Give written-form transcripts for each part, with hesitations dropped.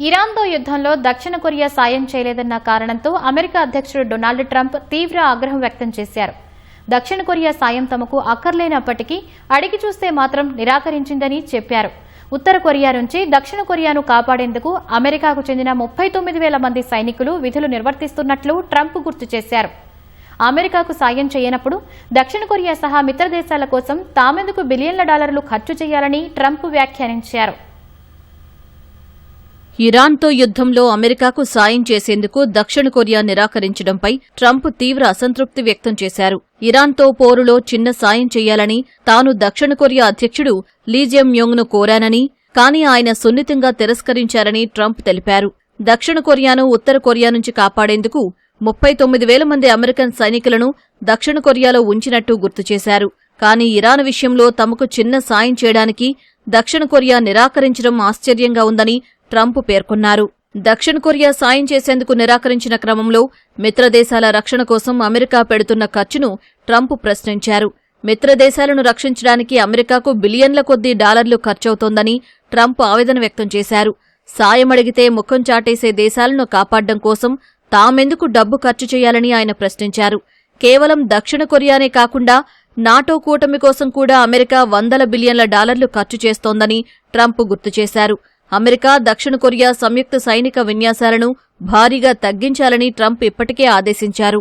ఇరాన్తో యుద్ధంలో దక్షిణ కొరియా సాయం చేయలేదన్న కారణంతో అమెరికా అధ్యక్షుడు డొనాల్డ్ ట్రంప్ తీవ్ర ఆగ్రహం వ్యక్తం చేశారు. దక్షిణ కొరియా సాయం తమకు అక్కర్లేనప్పటికీ అడిగి చూస్తే మాత్రం నిరాకరించిందని చెప్పారు. ఉత్తర కొరియా నుంచి దక్షిణ కొరియాను కాపాడేందుకు అమెరికాకు చెందిన 39,000 మంది సైనికులు విధులు నిర్వర్తిస్తున్నట్లు ట్రంప్ గుర్తు చేశారు. అమెరికాకు సాయం చేయనప్పుడు దక్షిణ కొరియా సహా మిత్ర దేశాల కోసం తామెందుకు బిలియన్ల డాలర్లు ఖర్చు చేయాలని ట్రంప్ వ్యాఖ్యానించారు. ఇరాన్తో యుద్ధంలో అమెరికాకు సాయం చేసేందుకు దక్షిణ కొరియా నిరాకరించడంపై ట్రంప్ తీవ్ర అసంతృప్తి వ్యక్తం చేశారు. ఇరాన్తో పోరులో చిన్న సాయం చేయాలని తాను దక్షిణ కొరియా అధ్యక్షుడు లీ జెమ్యోంగ్ను కోరానని, కానీ ఆయన సున్నితంగా తిరస్కరించారని ట్రంప్ తెలిపారు. దక్షిణ కొరియాను ఉత్తర కొరియా నుంచి కాపాడేందుకు 39,000 మంది అమెరికన్ సైనికులను దక్షిణ కొరియాలో ఉంచినట్టు గుర్తు చేశారు. కానీ ఇరాన్ విషయంలో తమకు చిన్న సాయం చేయడానికి దక్షిణ కొరియా నిరాకరించడం ఆశ్చర్యంగా ఉందని ట్రంప్ పేర్కొన్నారు. దక్షిణ కొరియా సాయం చేసేందుకు నిరాకరించిన క్రమంలో మిత్రదేశాల రక్షణ కోసం అమెరికా పెడుతున్న ఖర్చును ట్రంప్ ప్రశ్నించారు. మిత్రదేశాలను రక్షించడానికి అమెరికాకు బిలియన్ల కొద్దీ డాలర్లు ఖర్చవుతోందని ట్రంప్ ఆవేదన వ్యక్తం చేశారు. సాయం అడిగితే ముఖం చాటేసే దేశాలను కాపాడడం కోసం తామెందుకు డబ్బు ఖర్చు చేయాలని ఆయన ప్రశ్నించారు. కేవలం దక్షిణ కొరియానే కాకుండా నాటో కూటమి కోసం కూడా అమెరికా వందల బిలియన్ల డాలర్లు ఖర్చు చేస్తోందని ట్రంప్ గుర్తు చేశారు. అమెరికా దక్షిణ కొరియా సంయుక్త సైనిక విన్యాసాలను భారీగా తగ్గించాలని ట్రంప్ ఇప్పటికే ఆదేశించారు.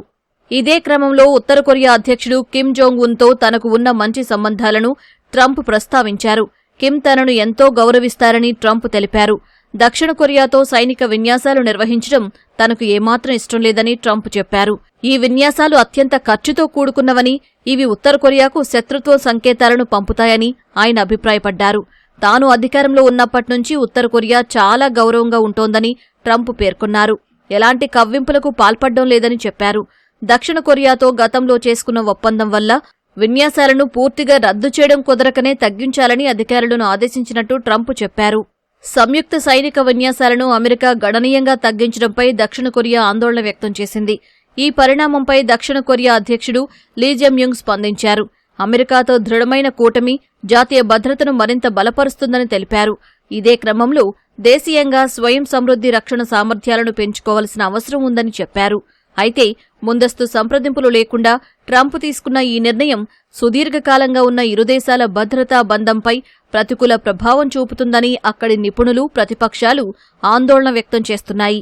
ఇదే క్రమంలో ఉత్తర కొరియా అధ్యక్షుడు కిమ్ జోంగ్ ఉన్తో తనకు ఉన్న మంచి సంబంధాలను ట్రంప్ ప్రస్తావించారు. కిమ్ తనను ఎంతో గౌరవిస్తారని ట్రంప్ తెలిపారు. దక్షిణ కొరియాతో సైనిక విన్యాసాలు నిర్వహించడం తనకు ఏమాత్రం ఇష్టం లేదని ట్రంప్ చెప్పారు. ఈ విన్యాసాలు అత్యంత ఖర్చుతో కూడుకున్నవని, ఇవి ఉత్తర కొరియాకు శత్రుత్వ సంకేతాలను పంపుతాయని ఆయన అభిప్రాయపడ్డారు. తాను అధికారంలో ఉన్నప్పట్నుంచి ఉత్తర కొరియా చాలా గౌరవంగా ఉంటోందని ట్రంప్ పేర్కొన్నారు. ఎలాంటి కవ్వింపులకు పాల్పడ్డం లేదని చెప్పారు. దక్షిణ కొరియాతో గతంలో చేసుకున్న ఒప్పందం వల్ల విన్యాసాలను పూర్తిగా రద్దు చేయడం కుదరకనే తగ్గించాలని అధికారులను ఆదేశించినట్టు ట్రంప్ చెప్పారు. సంయుక్త సైనిక విన్యాసాలను అమెరికా గణనీయంగా తగ్గించడంపై దక్షిణ కొరియా ఆందోళన వ్యక్తం చేసింది. ఈ పరిణామంపై దక్షిణ కొరియా అధ్యక్షుడు లీ జెమ్యోంగ్ స్పందించారు. అమెరికాతో దృఢమైన కూటమి జాతీయ భద్రతను మరింత బలపరుస్తుందని తెలిపారు. ఇదే క్రమంలో దేశీయంగా స్వయం సమృద్ధి రక్షణ సామర్థ్యాలను పెంచుకోవాల్సిన అవసరం ఉందని చెప్పారు. అయితే ముందస్తు సంప్రదింపులు లేకుండా ట్రంప్ తీసుకున్న ఈ నిర్ణయం సుదీర్ఘకాలంగా ఉన్న ఇరు దేశాల భద్రతా బంధంపై ప్రతికూల ప్రభావం చూపుతుందని అక్కడి నిపుణులు, ప్రతిపక్షాలు ఆందోళన వ్యక్తం చేస్తున్నాయి.